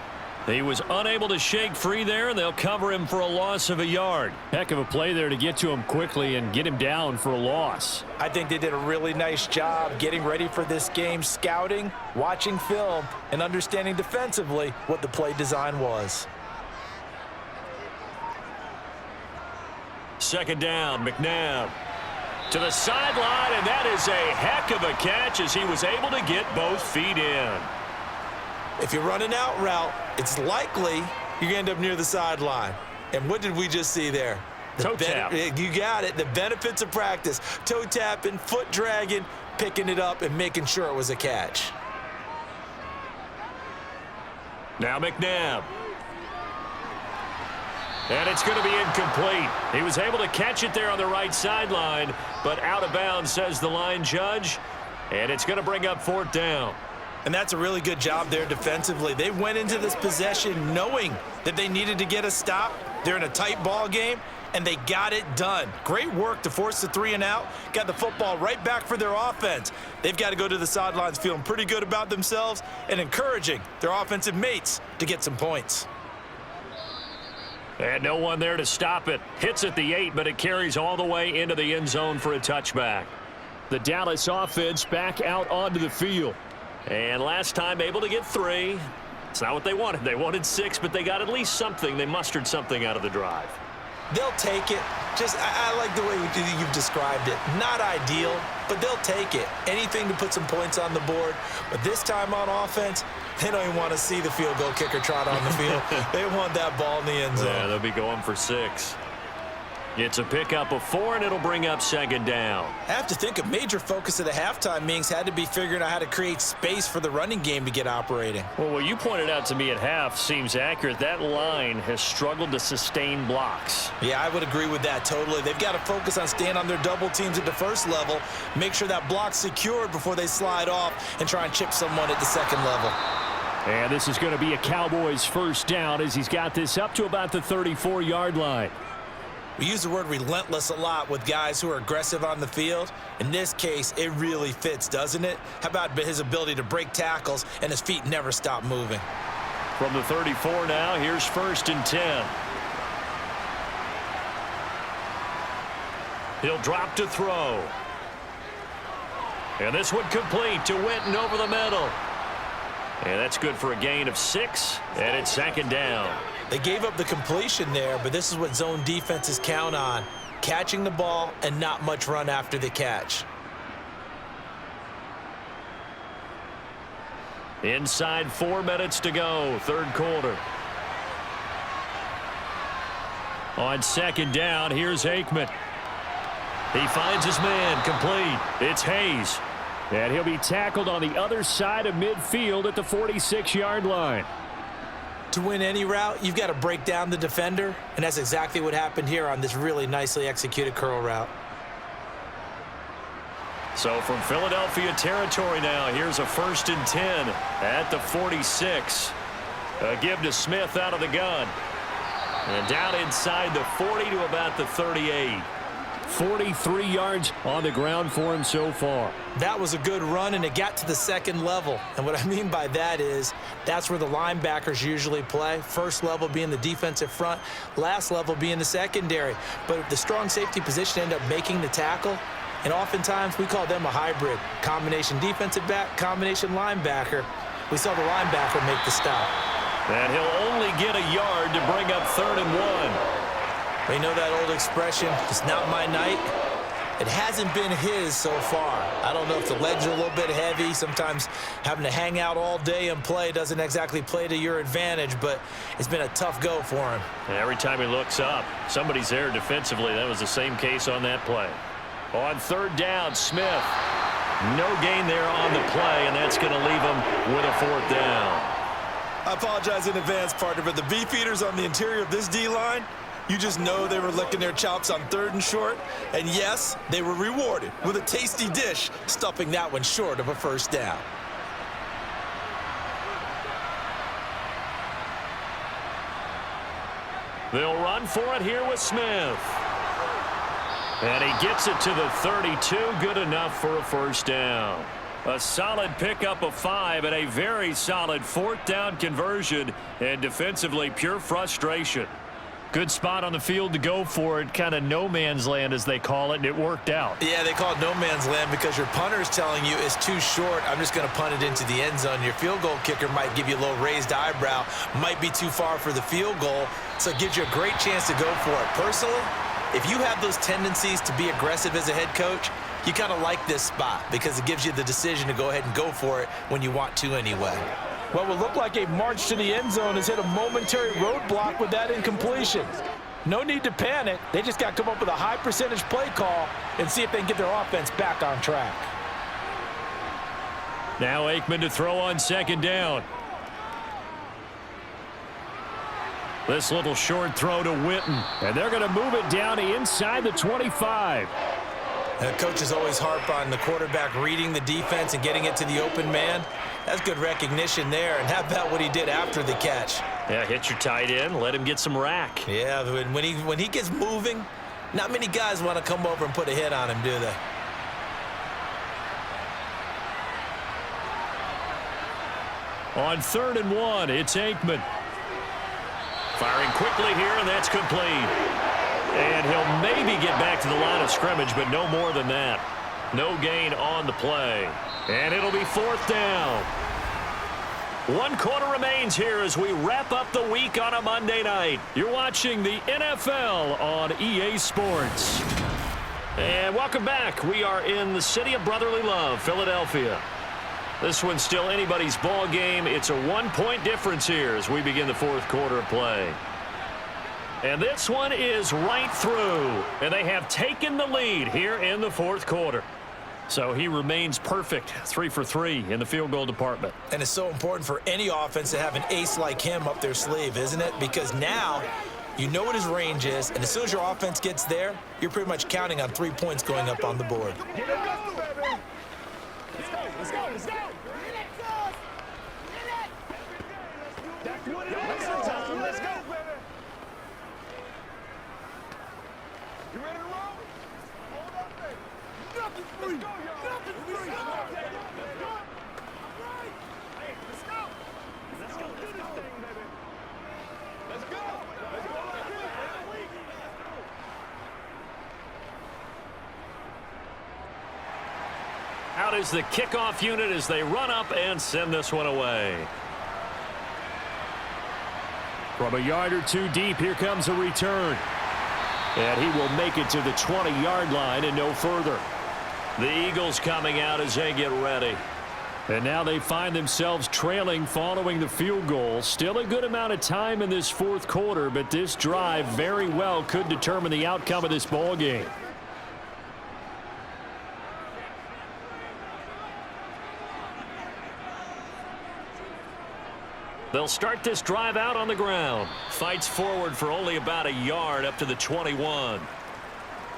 S1: He was unable to shake free there, and they'll cover him for a loss of a yard. Heck of a play there to get to him quickly and get him down for a loss.
S2: I think they did a really nice job getting ready for this game, scouting, watching film, and understanding defensively what the play design was.
S1: Second down, McNabb to the sideline, and that is a heck of a catch as he was able to get both feet in.
S4: If you run an out route, it's likely you're going to end up near the sideline. And what did we just see there?
S1: Toe tap.
S4: You got it. The benefits of practice. Toe tapping, foot dragging, picking it up, and making sure it was a catch.
S1: Now McNabb. And it's going to be incomplete. He was able to catch it there on the right sideline, but out of bounds, says the line judge. And it's going to bring up 4th down.
S4: And that's a really good job there defensively. They went into this possession knowing that they needed to get a stop. They're in a tight ball game, and they got it done. Great work to force the 3 and out. Got the football right back for their offense. They've got to go to the sidelines feeling pretty good about themselves and encouraging their offensive mates to get some points.
S1: And no one there to stop it. Hits at the 8, but it carries all the way into the end zone for a touchback. The Dallas offense back out onto the field. And last time able to get 3. It's not what they wanted. They wanted 6, but they got at least something. They mustered something out of the drive.
S4: They'll take it. I like the way you've described it. Not ideal, but they'll take it. Anything to put some points on the board. But this time on offense, they don't even want to see the field goal kicker trot on the field. They want that ball in the end zone.
S1: Yeah, they'll be going for 6. It's a pickup of 4, and it'll bring up 2nd down.
S4: I have to think a major focus of the halftime meetings had to be figuring out how to create space for the running game to get operating.
S1: Well, what you pointed out to me at half seems accurate. That line has struggled to sustain blocks.
S4: Yeah, I would agree with that totally. They've got to focus on staying on their double teams at the first level, make sure that block's secured before they slide off and try and chip someone at the second level.
S1: And this is going to be a Cowboys 1st down as he's got this up to about the 34-yard line.
S4: We use the word relentless a lot with guys who are aggressive on the field. In this case, it really fits, doesn't it? How about his ability to break tackles and his feet never stop moving?
S1: From the 34 now, here's 1st and 10. He'll drop to throw. And this one complete to Witten over the middle. And that's good for a gain of 6, and it's 2nd down.
S4: They gave up the completion there, but this is what zone defenses count on. Catching the ball and not much run after the catch.
S1: Inside 4 minutes to go, 3rd quarter. On 2nd down, here's Aikman. He finds his man, complete. It's Hayes. And he'll be tackled on the other side of midfield at the 46-yard line.
S4: To win any route, you've got to break down the defender, and that's exactly what happened here on this really nicely executed curl route.
S1: So from Philadelphia territory now, here's a 1st and 10 at the 46. A give to Smith out of the gun. And down inside the 40 to about the 38. 43 yards on the ground for him so far.
S4: That was a good run, and it got to the second level. And what I mean by that is that's where the linebackers usually play. First level being the defensive front, last level being the secondary. But the strong safety position ended up making the tackle, and oftentimes we call them a hybrid. Combination defensive back, combination linebacker. We saw the linebacker make the stop.
S1: And he'll only get a yard to bring up 3rd and 1.
S4: You know that old expression, it's not my night? It hasn't been his so far. I don't know if the legs are a little bit heavy. Sometimes having to hang out all day and play doesn't exactly play to your advantage, but it's been a tough go for him.
S1: And every time he looks up, somebody's there defensively. That was the same case on that play. On third down, Smith. No gain there on the play, and that's going to leave him with a fourth down.
S4: I apologize in advance, partner, but the beefeaters on the interior of this D-line, you just know they were licking their chops on 3rd and short. And yes, they were rewarded with a tasty dish, stuffing that one short of a first down.
S1: They'll run for it here with Smith. And he gets it to the 32. Good enough for a first down. A solid pickup of 5 and a very solid 4th down conversion. And defensively, pure frustration. Good spot on the field to go for it, kind of no man's land as they call it, and it worked out.
S4: Yeah, they call it no man's land because your punter is telling you it's too short. I'm just going to punt it into the end zone. Your field goal kicker might give you a little raised eyebrow, might be too far for the field goal, so it gives you a great chance to go for it. Personally, if you have those tendencies to be aggressive as a head coach, you kind of like this spot because it gives you the decision to go ahead and go for it when you want to anyway.
S2: What would look like a march to the end zone has hit a momentary roadblock with that incompletion. No need to panic. They just got to come up with a high percentage play call and see if they can get their offense back on track.
S1: Now Aikman to throw on 2nd down. This little short throw to Witten, and they're going to move it down inside the 25.
S4: Coaches always harp on the quarterback reading the defense and getting it to the open man. That's good recognition there. And how about what he did after the catch?
S1: Yeah, hit your tight end, let him get some rack.
S4: Yeah, when he gets moving, not many guys want to come over and put a hit on him, do they?
S1: On 3rd and 1, it's Aikman. Firing quickly here, and that's complete. And he'll maybe get back to the line of scrimmage, but no more than that. No gain on the play. And it'll be 4th down. 1 quarter remains here as we wrap up the week on a Monday night. You're watching the NFL on EA Sports. And welcome back. We are in the city of brotherly love, Philadelphia. This one's still anybody's ball game. It's a 1-point difference here as we begin the 4th quarter of play. And this one is right through. And they have taken the lead here in the 4th quarter. So he remains perfect, 3 for 3 in the field goal department.
S4: And it's so important for any offense to have an ace like him up their sleeve, isn't it? Because now you know what his range is, and as soon as your offense gets there, you're pretty much counting on 3 points going up on the board.
S3: Let's go, let's go, let's go. That's what it is. Tom, let's go, baby. You ready to roll? Hold up, baby. Nothing free. Nothing free. Let's go. All right. Hey, let's go. Let's go do this thing, baby. Let's go. Let's go.
S1: Out is the kickoff unit as they run up and send this one away. From a yard or two deep, here comes a return. And he will make it to the 20-yard line and no further. The Eagles coming out as they get ready. And now they find themselves trailing following the field goal. Still a good amount of time in this 4th quarter, but this drive very well could determine the outcome of this ball game. They'll start this drive out on the ground. Fights forward for only about a yard up to the 21.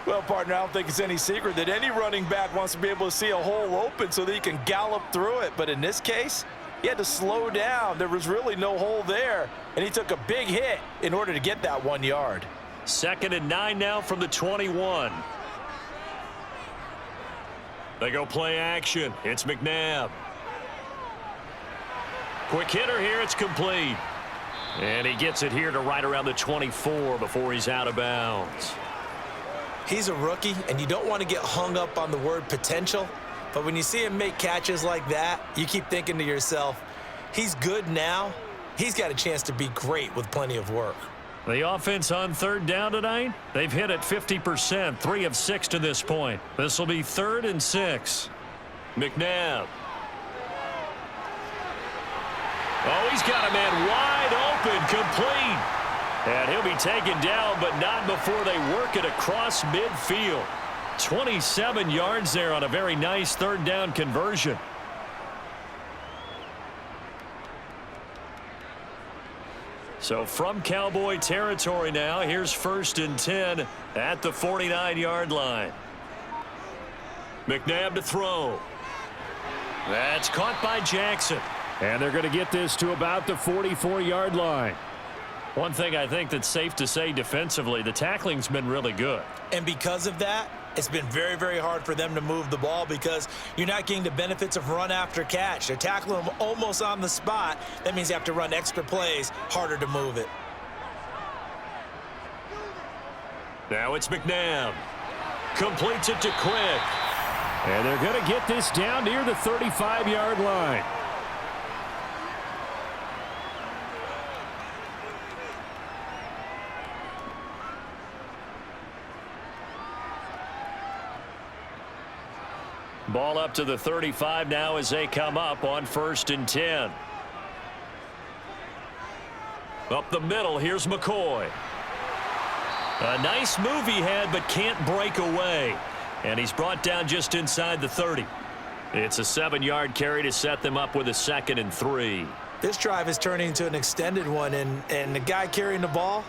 S2: Well, partner, I don't think it's any secret that any running back wants to be able to see a hole open so that he can gallop through it. But in this case, he had to slow down. There was really no hole there, and he took a big hit in order to get that 1 yard.
S1: 2nd and 9 now from the 21. They go play action. It's McNabb. Quick hitter here. It's complete. And he gets it here to right around the 24 before he's out of bounds.
S4: He's a rookie, and you don't want to get hung up on the word potential. But when you see him make catches like that, you keep thinking to yourself, he's good now. He's got a chance to be great with plenty of work.
S1: The offense on third down tonight, they've hit it 50%, 3 of 6 to this point. This will be 3rd and 6. McNabb. Oh, he's got a man wide open, complete. And he'll be taken down, but not before they work it across midfield. 27 yards there on a very nice 3rd down conversion. So from Cowboy territory now, here's 1st and 10 at the 49-yard line. McNabb to throw. That's caught by Jackson. And they're going to get this to about the 44-yard line. One thing I think that's safe to say defensively, the tackling's been really good.
S4: And because of that, it's been very, very hard for them to move the ball because you're not getting the benefits of run after catch. They're tackling them almost on the spot. That means you have to run extra plays, harder to move it.
S1: Now it's McNabb. Completes it to Quick. And they're going to get this down near the 35-yard line. Ball up to the 35 now as they come up on 1st and 10. Up the middle, here's McCoy. A nice move he had, but can't break away. And he's brought down just inside the 30. It's a 7-yard carry to set them up with a 2nd and 3.
S4: This drive is turning into an extended one, and the guy carrying the ball,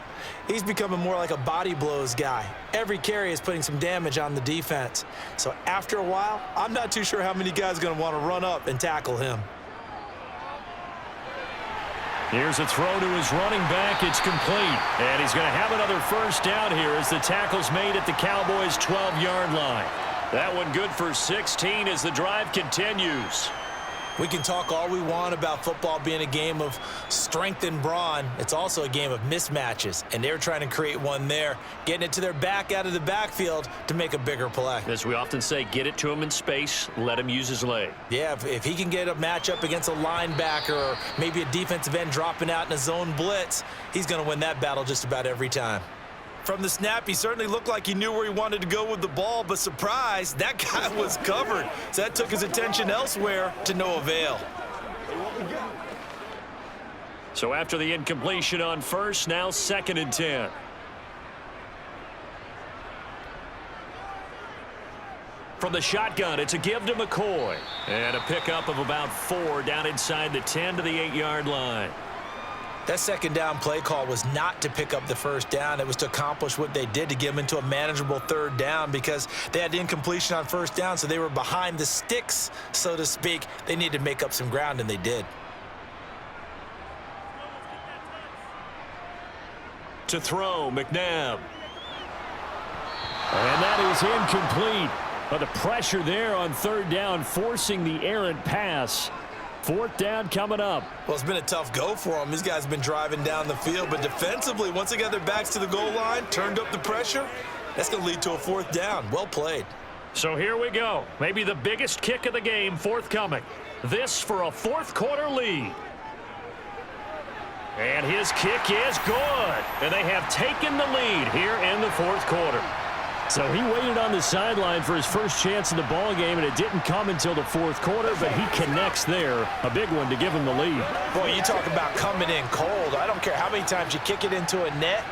S4: he's becoming more like a body blows guy. Every carry is putting some damage on the defense. So after a while, I'm not too sure how many guys are going to want to run up and tackle him.
S1: Here's a throw to his running back. It's complete. And he's going to have another 1st down here as the tackle's made at the Cowboys' 12-yard line. That one good for 16 as the drive continues.
S4: We can talk all we want about football being a game of strength and brawn. It's also a game of mismatches, and they're trying to create one there, getting it to their back out of the backfield to make a bigger play.
S1: As we often say, get it to him in space, let him use his leg.
S4: Yeah, if he can get a matchup against a linebacker or maybe a defensive end dropping out in a zone blitz, he's going to win that battle just about every time. From the snap, he certainly looked like he knew where he wanted to go with the ball, but surprise, that guy was covered. So that took his attention elsewhere to no avail.
S1: So after the incompletion on 1st, now 2nd and 10. From the shotgun, it's a give to McCoy. And a pickup of about 4 down inside the 10 to the 8-yard line.
S4: That 2nd down play call was not to pick up the 1st down. It was to accomplish what they did to get them into a manageable 3rd down because they had incompletion on 1st down, so they were behind the sticks, so to speak. They needed to make up some ground, and they did.
S1: To throw, McNabb. And that is incomplete. But the pressure there on 3rd down, forcing the errant pass. 4th down coming up.
S4: Well, it's been a tough go for them. These guys have been driving down the field, but defensively, once they got their backs to the goal line, turned up the pressure, that's going to lead to a 4th down. Well played.
S1: So here we go. Maybe the biggest kick of the game forthcoming. This for a 4th quarter lead. And his kick is good. And they have taken the lead here in the 4th quarter. So he waited on the sideline for his first chance in the ball game, and it didn't come until the 4th quarter, but he connects there. A big one to give him the lead.
S2: Boy, you talk about coming in cold. I don't care how many times you kick it into a net.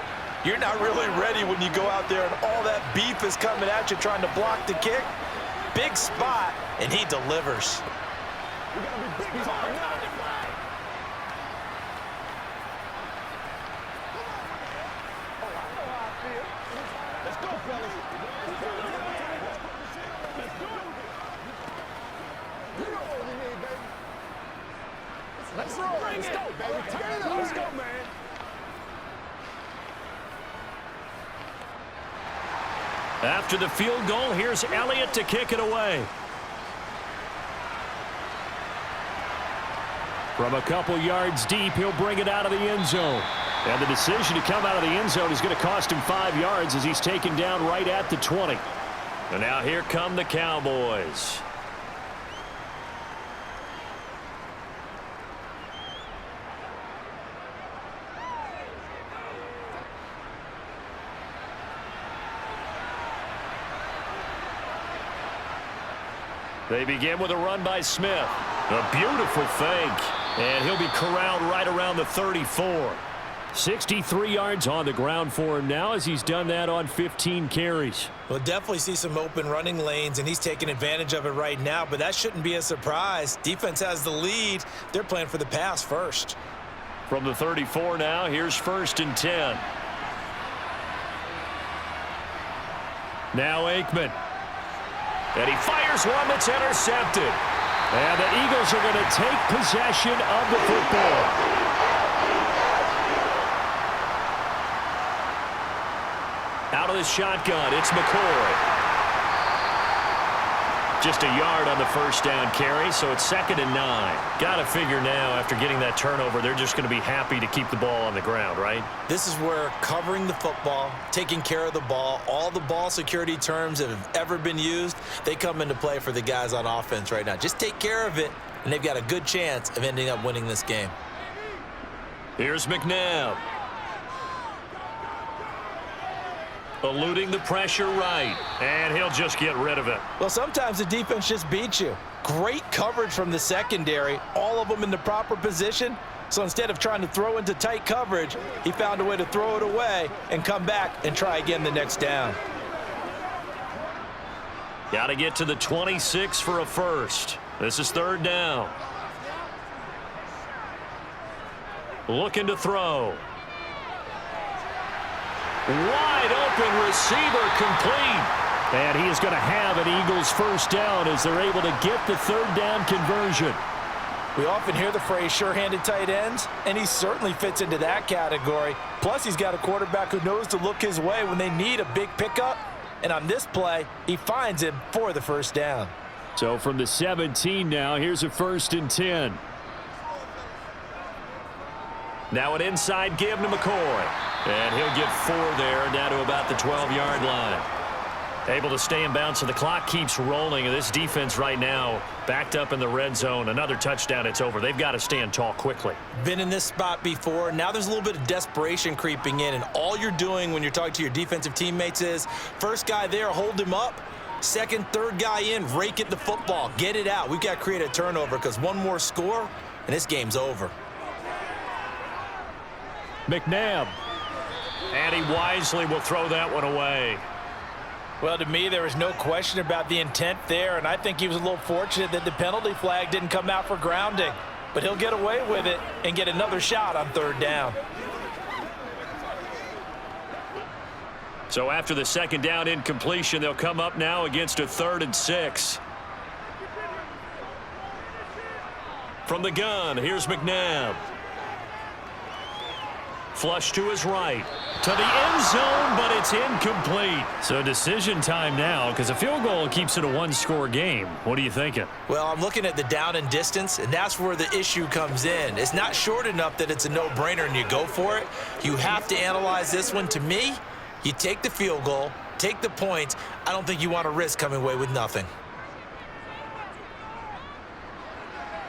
S2: You're not really ready when you go out there and all that beef is coming at you trying to block the kick. Big spot, and he delivers.
S3: Let's go, baby. Turn it up. Let's go, man.
S1: After the field goal, here's Elliott to kick it away. From a couple yards deep, he'll bring it out of the end zone. And the decision to come out of the end zone is going to cost him 5 yards as he's taken down right at the 20. And now here come the Cowboys. They begin with a run by Smith. A beautiful fake. And he'll be corralled right around the 34. 63 yards on the ground for him now as he's done that on 15 carries.
S4: We'll definitely see some open running lanes, and he's taking advantage of it right now, but that shouldn't be a surprise. Defense has the lead. They're playing for the pass first.
S1: From the 34 now, here's 1st and 10. Now Aikman. And he fires one that's intercepted. And the Eagles are going to take possession of the football. Out of the shotgun, it's McCoy. Just a yard on the first down carry, so it's 2nd and 9. Got to figure now, after getting that turnover, they're just going to be happy to keep the ball on the ground, right?
S4: This is where covering the football, taking care of the ball, all the ball security terms that have ever been used, they come into play for the guys on offense right now. Just take care of it, and they've got a good chance of ending up winning this game.
S1: Here's McNabb. Eluding the pressure right, and he'll just get rid of it.
S4: Well, sometimes the defense just beats you. Great coverage from the secondary, all of them in the proper position. So instead of trying to throw into tight coverage, he found a way to throw it away and come back and try again the next down.
S1: Got to get to the 26 for a first. This is 3rd down. Looking to throw. Wide open receiver complete. And he is going to have an Eagles first down as they're able to get the 3rd down conversion.
S2: We often hear the phrase sure-handed tight ends, and he certainly fits into that category. Plus, he's got a quarterback who knows to look his way when they need a big pickup. And on this play, he finds him for the first down.
S1: So from the 17 now, here's a 1st and 10. Now an inside give to McCoy. And he'll get 4 there, down to about the 12-yard line. Able to stay in bounds, so the clock keeps rolling. And this defense right now backed up in the red zone. Another touchdown, it's over. They've got to stand tall quickly.
S4: Been in this spot before. Now there's a little bit of desperation creeping in. And all you're doing when you're talking to your defensive teammates is, first guy there, hold him up. Second, third guy in, rake at the football. Get it out. We've got to create a turnover because one more score, and this game's over.
S1: McNabb. And he wisely will throw that one away.
S2: Well, to me, there was no question about the intent there, and I think he was a little fortunate that the penalty flag didn't come out for grounding. But he'll get away with it and get another shot on 3rd down.
S1: So after the 2nd down incompletion, they'll come up now against a 3rd and 6. From the gun, here's McNabb. Flush to his right. To the end zone, but it's incomplete. So decision time now, because a field goal keeps it a 1-score game. What are you thinking?
S4: Well, I'm looking at the down and distance, and that's where the issue comes in. It's not short enough that it's a no-brainer and you go for it. You have to analyze this one. To me, you take the field goal, take the points. I don't think you want to risk coming away with nothing.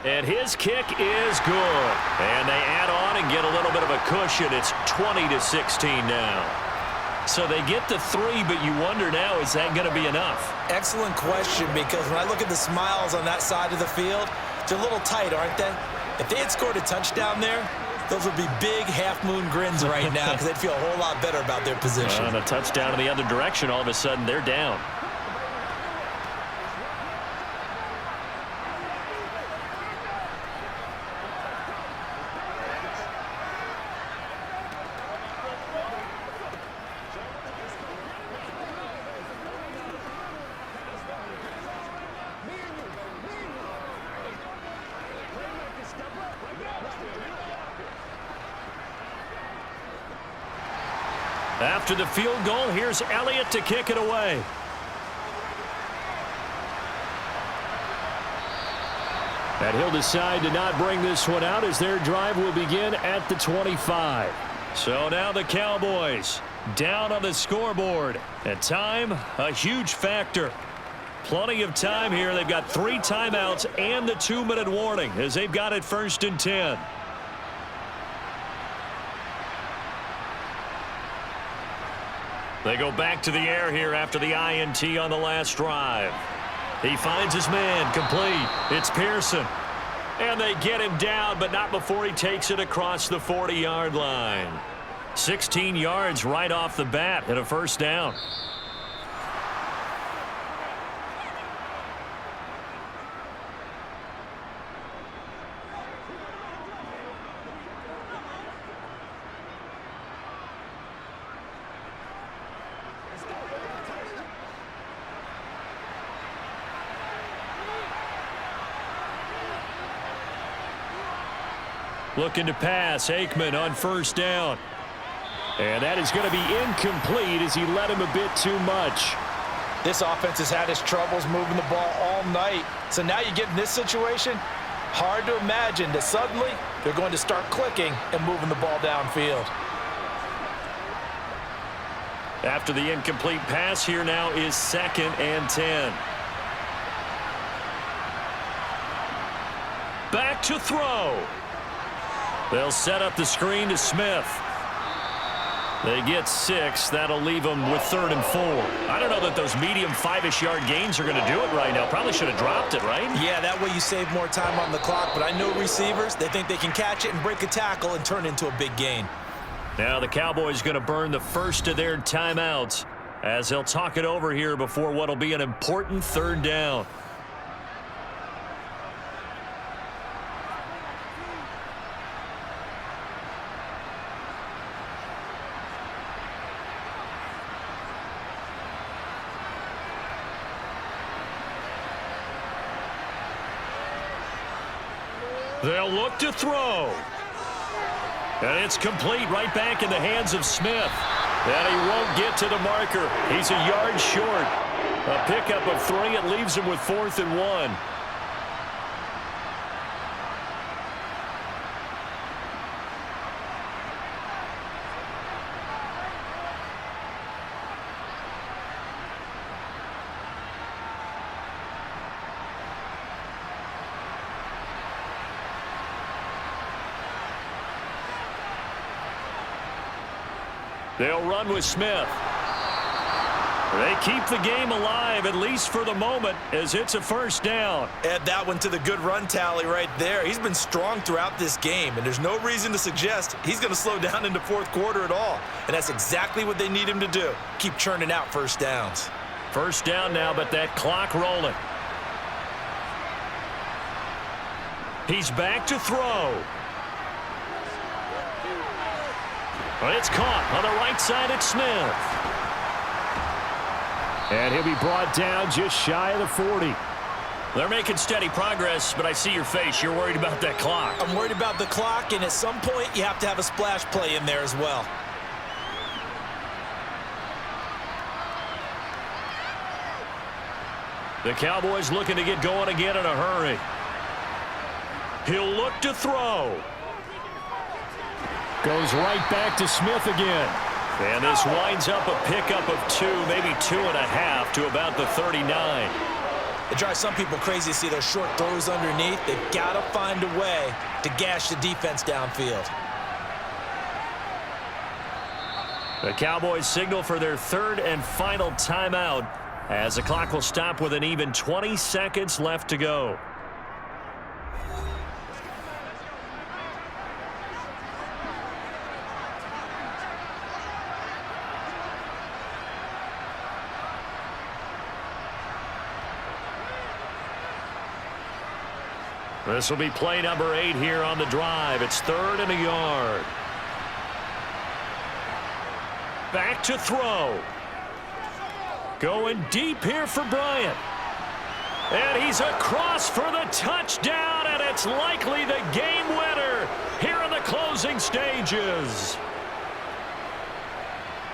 S1: And his kick is good. And they add on and get a little bit of a cushion. It's 20-16 now. So they get the 3, but you wonder now, is that going to be enough?
S4: Excellent question, because when I look at the smiles on that side of the field, they're a little tight, aren't they? If they had scored a touchdown there, those would be big half-moon grins right now because they'd feel a whole lot better about their position.
S1: On a touchdown in the other direction, all of a sudden they're down. After the field goal, here's Elliott to kick it away. And he'll decide to not bring this one out as their drive will begin at the 25. So now the Cowboys down on the scoreboard. And time, a huge factor. Plenty of time here. They've got 3 timeouts and the 2-minute warning as they've got it 1st and 10. They go back to the air here after the INT on the last drive. He finds his man, complete. It's Pearson. And they get him down, but not before he takes it across the 40-yard line. 16 yards right off the bat and a first down. Looking to pass, Aikman on first down. And that is going to be incomplete as he led him a bit too much.
S2: This offense has had its troubles moving the ball all night. So now you get in this situation, hard to imagine that suddenly they're going to start clicking and moving the ball downfield.
S1: After the incomplete pass, here now is 2nd and 10. Back to throw. They'll set up the screen to Smith. They get 6. That'll leave them with 3rd and 4. I don't know that those medium 5-ish yard gains are going to do it right now. Probably should have dropped it, right?
S4: Yeah, that way you save more time on the clock. But I know receivers, they think they can catch it and break a tackle and turn it into a big gain.
S1: Now the Cowboys going to burn the first of their timeouts as they'll talk it over here before what will be an important 3rd down. They'll look to throw. And it's complete right back in the hands of Smith. And he won't get to the marker. He's a yard short. A pickup of 3. It leaves him with 4th and 1. They'll run with Smith. They keep the game alive, at least for the moment, as it's a first down.
S4: Add that one to the good run tally right there. He's been strong throughout this game, and there's no reason to suggest he's going to slow down into 4th quarter at all. And that's exactly what they need him to do. Keep churning out first downs.
S1: First down now, but that clock rolling. He's back to throw. Well, it's caught on the right side at Smith. And he'll be brought down just shy of the 40. They're making steady progress, but I see your face. You're worried about that clock.
S4: I'm worried about the clock, and at some point you have to have a splash play in there as well.
S1: The Cowboys looking to get going again in a hurry. He'll look to throw. Goes right back to Smith again. And this winds up a pickup of 2, maybe 2.5 to about the 39.
S4: It drives some people crazy to see those short throws underneath. They've got to find a way to gash the defense downfield.
S1: The Cowboys signal for their 3rd and final timeout as the clock will stop with an even 20 seconds left to go. This will be play number 8 here on the drive. It's 3rd and a yard. Back to throw. Going deep here for Bryant. And he's across for the touchdown, and it's likely the game winner here in the closing stages.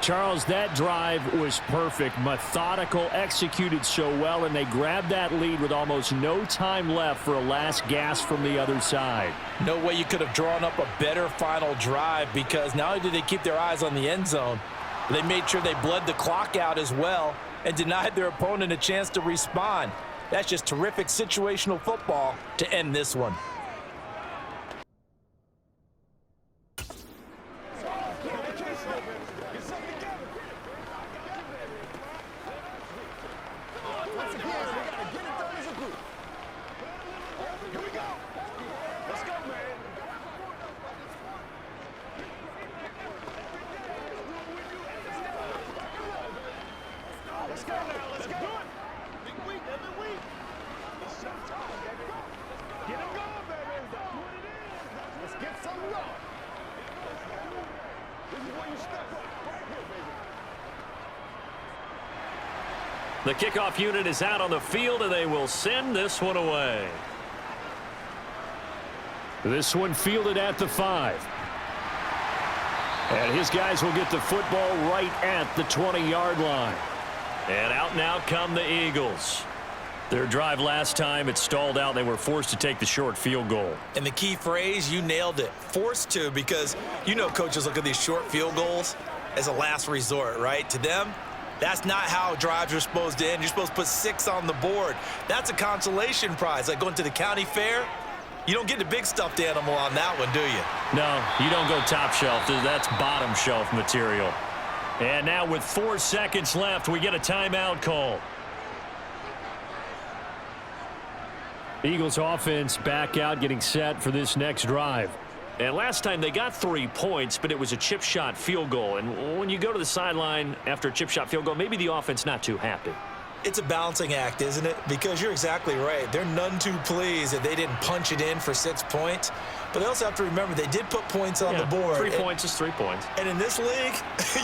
S1: Charles, that drive was perfect, methodical, executed so well, and they grabbed that lead with almost no time left for a last gasp from the other side.
S2: No way you could have drawn up a better final drive, because not only did they keep their eyes on the end zone, but they made sure they bled the clock out as well and denied their opponent a chance to respond. That's just terrific situational football to end this one.
S1: The kickoff unit is out on the field, and they will send this one away. This one fielded at the 5. And his guys will get the football right at the 20-yard line. And out now come the Eagles. Their drive last time, it stalled out. They were forced to take the short field goal.
S4: And the key phrase, you nailed it, forced to, because you know coaches look at these short field goals as a last resort, right? To them, that's not how drives are supposed to end. You're supposed to put 6 on the board. That's a consolation prize. Like going to the county fair, you don't get the big stuffed animal on that one, do you?
S1: No, you don't go top shelf. That's bottom shelf material. And now with 4 seconds left, we get a timeout call. Eagles offense back out, getting set for this next drive. And last time they got 3 points, but it was a chip shot field goal. And when you go to the sideline after a chip shot field goal, maybe the offense not too happy.
S4: It's a balancing act, isn't it? Because you're exactly right. They're none too pleased that they didn't punch it in for 6 points. But they also have to remember they did put points on the board.
S1: 3 points is 3 points.
S4: And in this league,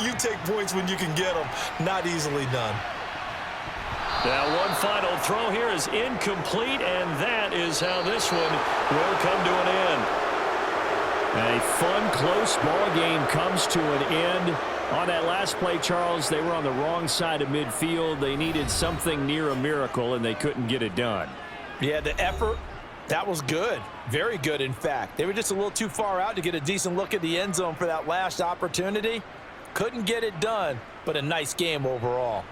S4: you take points when you can get them. Not easily done.
S1: Now one final throw here is incomplete, and that is how this one will come to an end. A fun, close ball game comes to an end. On that last play, Charles, they were on the wrong side of midfield. They needed something near a miracle, and they couldn't get it done.
S2: Yeah, the effort, that was good. Very good, in fact. They were just a little too far out to get a decent look at the end zone for that last opportunity. Couldn't get it done, but a nice game overall.